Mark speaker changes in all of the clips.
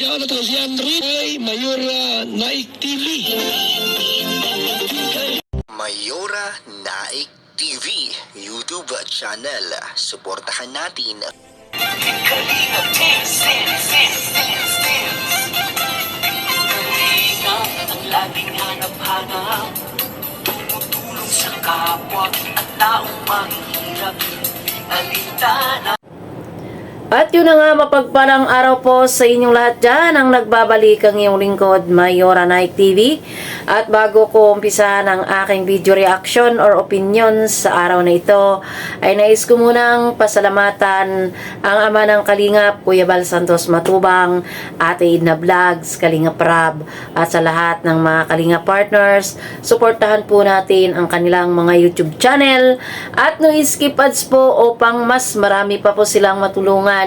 Speaker 1: Siya na to si Andre Mayora Naik TV.
Speaker 2: Mayora Naik TV YouTube channel. Suportahan natin.
Speaker 3: Kalingap ang laging hanap-hanap, tumutulong sa kapwa at taong mahihirap, di alintana.
Speaker 4: At yun na nga, mapagpalang araw po sa inyong lahat dyan ang nagbabalik ang iyong lingkod, Mayora Naik TV. At bago ko umpisahan ang aking video reaction or opinion sa araw na ito, ay nais ko munang pasalamatan ang ama ng Kalingap, Kuya Bal Santos Matubang, Ate Edna Vlogs, Kalingap Rab, at sa lahat ng mga Kalingap partners. Suportahan po natin ang kanilang mga YouTube channel at no skip ads po upang mas marami pa po silang matulungan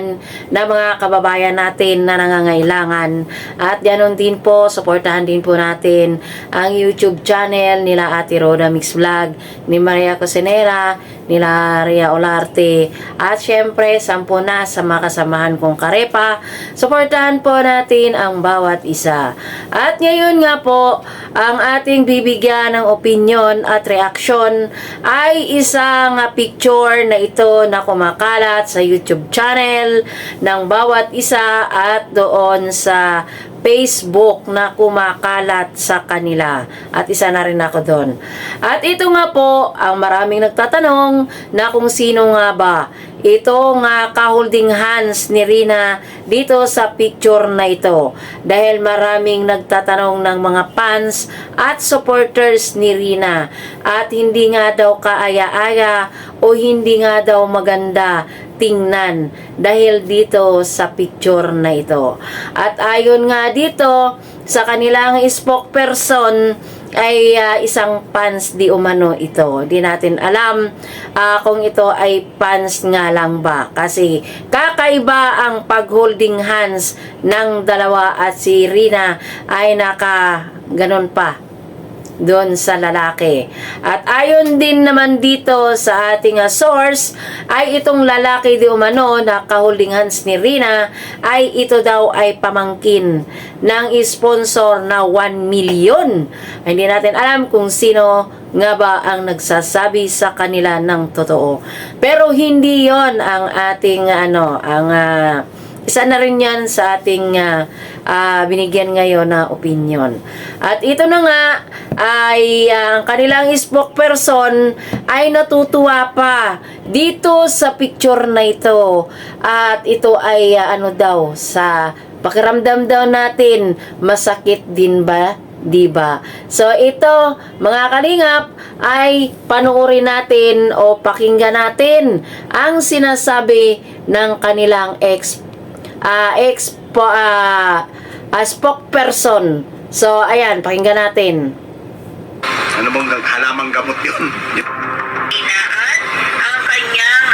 Speaker 4: na mga kababayan natin na nangangailangan. At ganoon din po, suportahan din po natin ang YouTube channel nila Ate Roda Mix Vlog, ni Maria Cosenera, nila Ria Olarte, at syempre sampo na sa mga kasamahan kong karepa. Suportahan po natin ang bawat isa. At ngayon nga po, ang ating bibigyan ng opinion at reaction ay isang picture na ito na kumakalat sa YouTube channel ng bawat isa at doon sa Facebook na kumakalat sa kanila. At isa na rin ako doon. At ito nga po, ang maraming nagtatanong na kung sino nga ba itong ka-holding hands ni Rina dito sa picture na ito. Dahil maraming nagtatanong ng mga fans at supporters ni Rina. At hindi nga daw kaaya-aya o hindi nga daw maganda tingnan dahil dito sa picture na ito. At ayon nga dito sa kanilang spokesperson ay isang fans di umano ito. Di natin alam kung ito ay fans nga lang ba, kasi kakaiba ang pag-holding hands ng dalawa at si Rina ay naka ganon pa doon sa lalaki. At ayon din naman dito sa ating source ay itong lalaki di umano na ka-holding hands ni Rina ay ito daw ay pamangkin ng sponsor na 1 million. Hindi natin alam kung sino nga ba ang nagsasabi sa kanila ng totoo. Pero hindi yon ang ating isa na rin yan sa ating binigyan ngayon na opinion. At ito na nga ay ang kanilang spokesperson ay natutuwa pa dito sa picture na ito. At ito ay daw sa pakiramdam daw natin masakit din ba? Diba? So ito mga kalingap ay panuorin natin o pakinggan natin ang sinasabi ng kanilang spokesperson. So, ayan, pakinggan natin.
Speaker 5: Ano bang halamang gamot yun?
Speaker 6: Inaan ang kanyang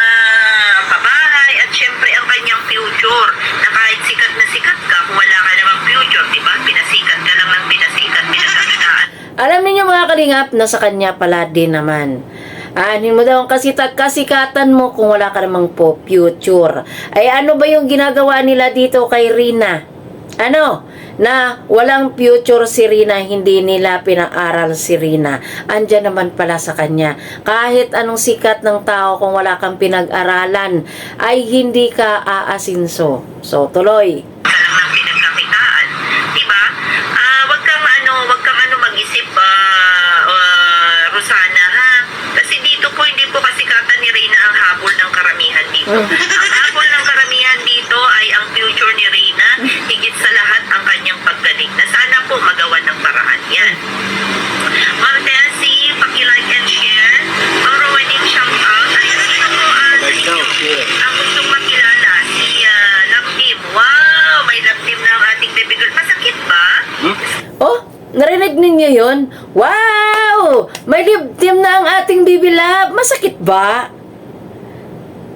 Speaker 6: pabahay at syempre ang kanyang future. Na kahit sikat na sikat ka, kung wala ka namang future, diba? Pinasikat ka lang ng pinasikat, pinagkakitaan.
Speaker 4: Alam niyo mga kalingap, nasa kanya pala din naman. Anin mo daw ang kasikatan mo kung wala ka namang po future. Ay ano ba yung ginagawa nila dito kay Rina? Na walang future si Rina, hindi nila pinaaral si Rina. Andyan naman pala sa kanya. Kahit anong sikat ng tao, kung wala kang pinag-aralan, ay hindi ka aasinso. So, tuloy.
Speaker 6: Ng pinagkakitaan, diba? Wag kang mag-isip, Rosana, ha? Kasi dito po, hindi po kasikatan ni Rina ang habol ng karamihan dito. Ang habol ng karamihan dito ay ang future ni Rina, higit sa lahat ang kanyang paggaling. Na sana po magawa ng paraan yan. Ma'am Tessie, paki-like and share. Ang Rowanin shout out. Ay, sino po ang gustong makilala? Si Love Team. Wow, may Love Team na ang ating baby girl. Masakit ba?
Speaker 4: Oh, narinig ninyo yun? Wow! May love team na ang ating Bibi Love. Masakit ba?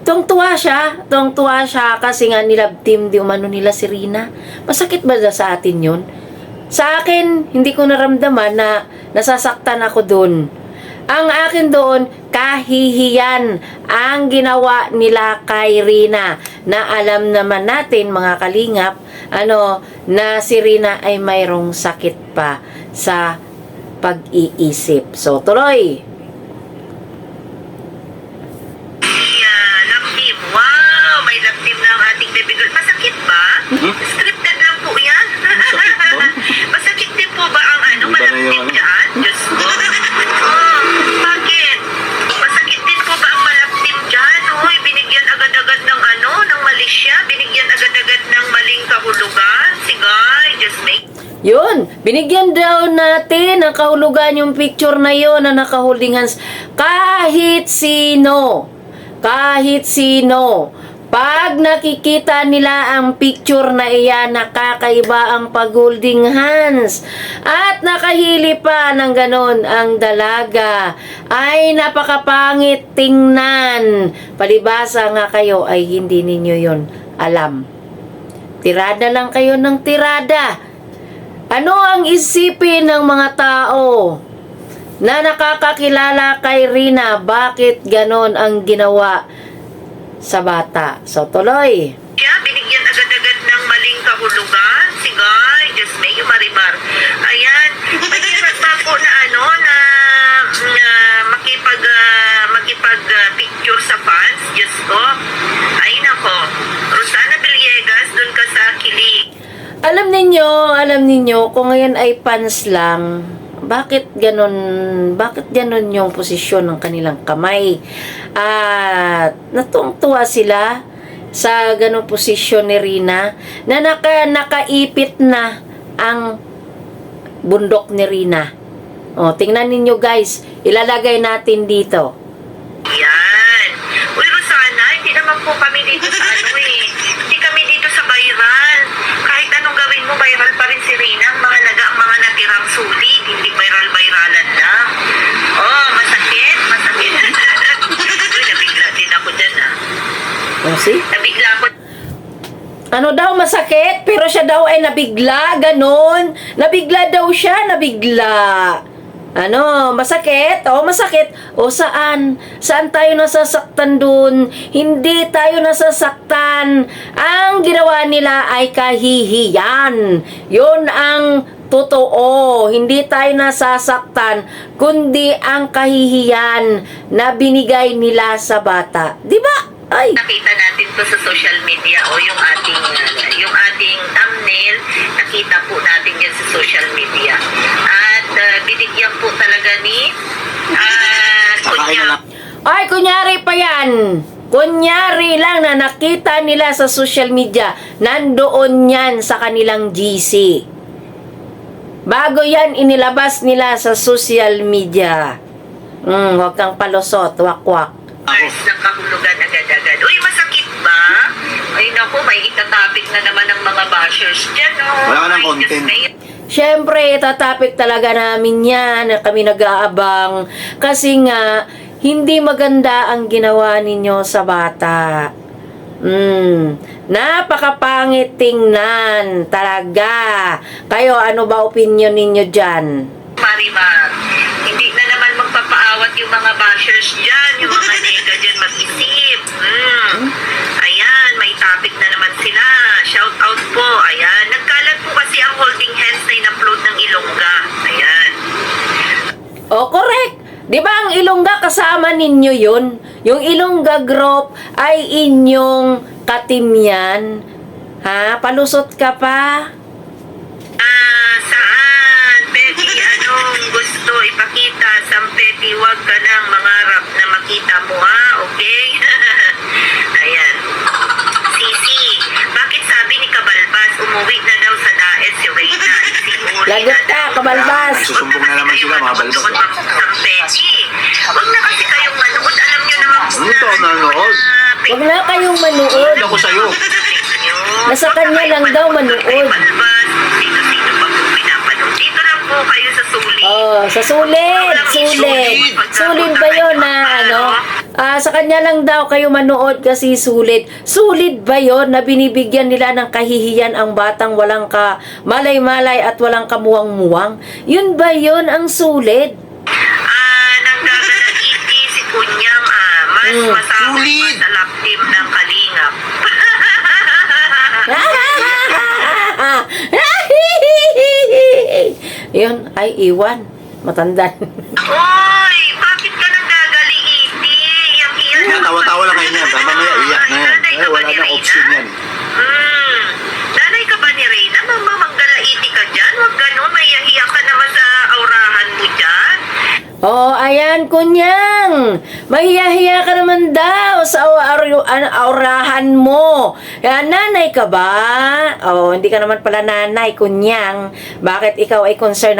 Speaker 4: Tuwang-tuwa siya kasi nga nilove team di umano nila si Rina. Masakit ba sa atin yun? Sa akin, hindi ko naramdaman na nasasaktan ako dun. Ang akin doon, kahihiyan ang ginawa nila kay Rina, na alam naman natin mga kalingap, na si Rina ay mayroong sakit pa sa pag-iisip. So, tuloy.
Speaker 6: Love team. Wow, may love team na ang ating baby girl. Masakit ba? Scripted lang po yan. Masakit din po ba ang malove team dyan? Diyos ko. Oh, bakit? Masakit din po ba ang malove team dyan? Uy, binigyan agad-agad ng ng Malaysia. Binigyan agad-agad ng maling kahulugan. Si Guy, just make
Speaker 4: Yun, binigyan daw natin ng kahulugan yung picture na yun na nakaholding hands. Kahit sino, pag nakikita nila ang picture na iyan, nakakaiba ang pag-holding hands. At nakahili pa ng ganon ang dalaga. Ay napakapangit tingnan. Palibasa nga kayo ay hindi ninyo yun alam. Tirada lang kayo ng tirada. Ano ang isipin ng mga tao na nakakakilala kay Rina? Bakit ganon ang ginawa sa bata? So, tuloy.
Speaker 6: binigyan agad-agad ng maling kahulugan. Si Guy, just may marimar. Ayan, mahirap pa po na makipag picture sa fans. Diyos ko. Ay nako. Rosana Villegas, dun ka sa kilig.
Speaker 4: Alam ninyo, kung ngayon ay fans lang, bakit ganon yung posisyon ng kanilang kamay? At natuwang-tuwa sila sa ganong posisyon ni Rina, na nakaipit na ang bundok ni Rina. O, tingnan ninyo guys, ilalagay natin dito.
Speaker 6: Yan. Uy, Rosana, hindi naman po kami dito sa hindi kami dito sa viral. Kahit anong gawin mo, viral pa rin si Rina. Ang mga natirang sulit, hindi viral-viralan lang. Oh, masakit. Uy, nabigla din ako dyan,
Speaker 4: See?
Speaker 6: Nabigla ako.
Speaker 4: Ano daw masakit? Pero siya daw ay nabigla, ganon. Nabigla daw siya, masakit? O, masakit. O, saan? Saan tayo nasasaktan dun? Hindi tayo nasasaktan. Ang ginawa nila ay kahihiyan. Yun ang totoo. Hindi tayo nasasaktan, kundi ang kahihiyan na binigay nila sa bata. Diba? Ay!
Speaker 6: Nakita natin to sa social media o yung ating thumbnail, nakita po natin yan sa social media. At binigyan po talaga ni
Speaker 4: kunyari pa yan. Kunyari lang na nakita nila sa social media, nandoon yan sa kanilang GC. Bago yan inilabas nila sa social media. Huwag kang palusot, wakwak.
Speaker 6: ng kahulugan agad-agad. Uy, masakit ba? Ay naku, may itatapik na naman ng mga bashers dyan, no?
Speaker 5: Wala ka ng
Speaker 6: Ay,
Speaker 5: content.
Speaker 4: Siyempre, itatapik talaga namin yan na kami nag-aabang. Kasi nga, hindi maganda ang ginawa ninyo sa bata. Napakapangit tingnan. Talaga. Kayo, ano ba opinion ninyo dyan?
Speaker 6: Marimar, hindi na naman magpapaawat yung mga bashers dyan, yung mga nega dyan mag-isip. Ayan, may topic na naman sila. Shout out po. Ayan, nagkalat po kasi ang holding hands na in-upload ng Ilongga. Ayan.
Speaker 4: O, correct. Di ba ang Ilongga kasama ninyo yun? Yung Ilongga group ay inyong katim yan. Ha? Palusot ka pa?
Speaker 6: Saan? Peti, anong gusto ipakita? Sampeti, wag ka nang mangarap na makita mo, ha? Okay? Ayan. Sisi, bakit sabi ni Kabalbas, umuwi na daw sa daet si Reyna?
Speaker 4: Lagot ka, Kabalbas.
Speaker 5: Susumbong na naman sila, mga balbas.
Speaker 6: Sampeti, wag na kasi kayong manood. Alam nyo naman po
Speaker 5: Ano to, nanood?
Speaker 4: Huwag na kayong manood.
Speaker 5: Ako sa'yo.
Speaker 4: Nasa kanya lang daw manood.
Speaker 6: Sino-sino pa po pinapanood. Dito lang po kayo sa sulit.
Speaker 4: Oh, sa sulit. Sulit ba yun na sa kanya lang daw kayo manood kasi sulit. Sulit ba yun na binibigyan nila ng kahihiyan ang batang walang ka malay-malay at walang kamuwang-muwang? Yun ba yun ang sulit?
Speaker 6: Nang kunyang mas masahol pa
Speaker 2: Sulit.
Speaker 6: sa love team ng Kalingap.
Speaker 4: Yun, ay iwan. Matanda.
Speaker 6: Oy, bakit ka nang gagaliiti? Yang iyan.
Speaker 2: Yan, tawa-tawa lang kayo niyan. Mamaya iyak na yan.
Speaker 6: Nanay ka ba
Speaker 2: Wala
Speaker 6: ni
Speaker 2: na
Speaker 6: Reyna?
Speaker 2: option yan.
Speaker 6: Nanay ka ba ni Reyna? Manggalaiti ka dyan? Huwag ganun. Mayahiya ka naman sa aurahan mo dyan.
Speaker 4: Oh, ayan, kunyang. Mahiyahiya ka naman daw sa aurahan mo. Yan, nanay ka ba? Oh, hindi ka naman pala nanay, kunyang. Bakit ikaw ay concern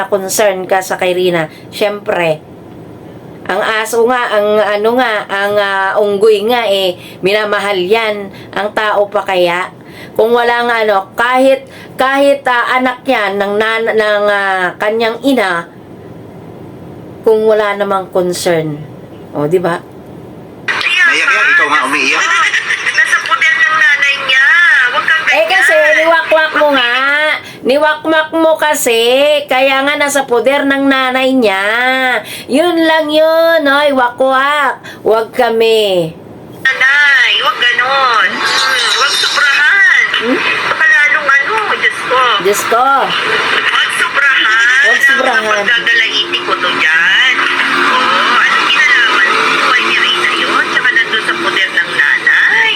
Speaker 4: ka sa kay Rina? Siyempre, ang aso nga, ang unggoy nga minamahal yan. Ang tao pa kaya? Kung walang kahit anak yan ng kanyang ina, kung wala namang concern. O, di ba?
Speaker 2: Naiyak yan, ikaw nga umiiyak.
Speaker 6: Nasa puder ng nanay niya. Huwag kang ganyan.
Speaker 4: Kasi niwakwak mo nga. Niwakmak mo kasi. Kaya nga nasa poder ng nanay niya. Yun lang yun. Oy, wakwak. Huwag kami.
Speaker 6: Nanay, huwag ganon. Huwag sobrahan. Palalong Diyos ko.
Speaker 4: Diyos ko.
Speaker 6: Huwag sobrahan.
Speaker 4: Huwag sobrahan.
Speaker 6: Ang pagdadalaiti ko to dyan. Oh, anong kinalaman mo? Buhay ni Reyna yun. Tsaka nandun sa poder ng nanay.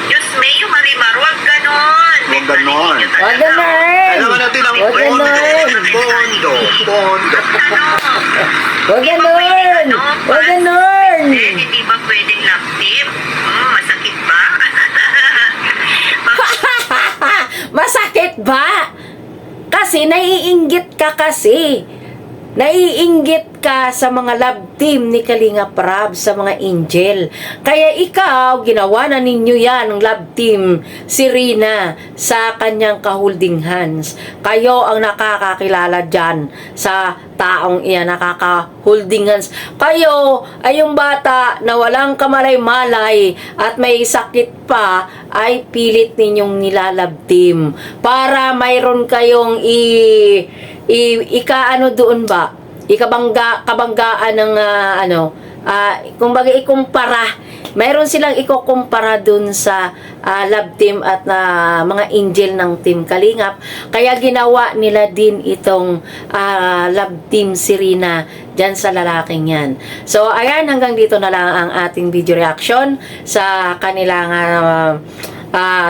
Speaker 6: Diyos Mayo, Marimar, huwag ganon.
Speaker 2: Huwag ganon.
Speaker 4: Huwag ganon.
Speaker 2: Alam natin ang
Speaker 4: Huwag ganon.
Speaker 2: pondo.
Speaker 4: Huwag ganon. Huwag ganon.
Speaker 6: Hindi ba pwedeng love team? Masakit ba?
Speaker 4: Masakit ba? Kasi naiinggit ka kasi. Naiinggit ka sa mga love team ni Kalinga Prab, sa mga angel. Kaya ikaw, ginawa na ninyo yan, ng love team, si Rina, sa kanyang ka-holding hands. Kayo ang nakakakilala dyan sa taong iyan, nakaka-holding hands. Kayo ay yung bata na walang kamalay-malay at may sakit pa, ay pilit ninyong nilalove team para mayroon kayong doon ba? Kabanggaan ng kumbaga ikumpara. Mayroon silang ikukumpara dun sa love team at mga angel ng Team Kalingap. Kaya ginawa nila din itong love team si Rina dyan sa lalaking yan. So, ayan, hanggang dito na lang ang ating video reaction sa kanilang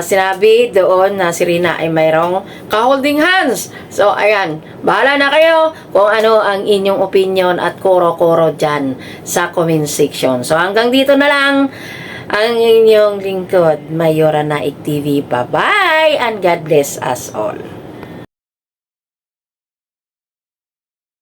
Speaker 4: sinabi doon na si Rina ay mayroong ka-holding hands. So, ayan, bahala na kayo kung ano ang inyong opinion at koro-koro dyan sa comment section. So, hanggang dito na lang ang inyong lingkod, Mayora Naik TV. Bye-bye and God bless us all.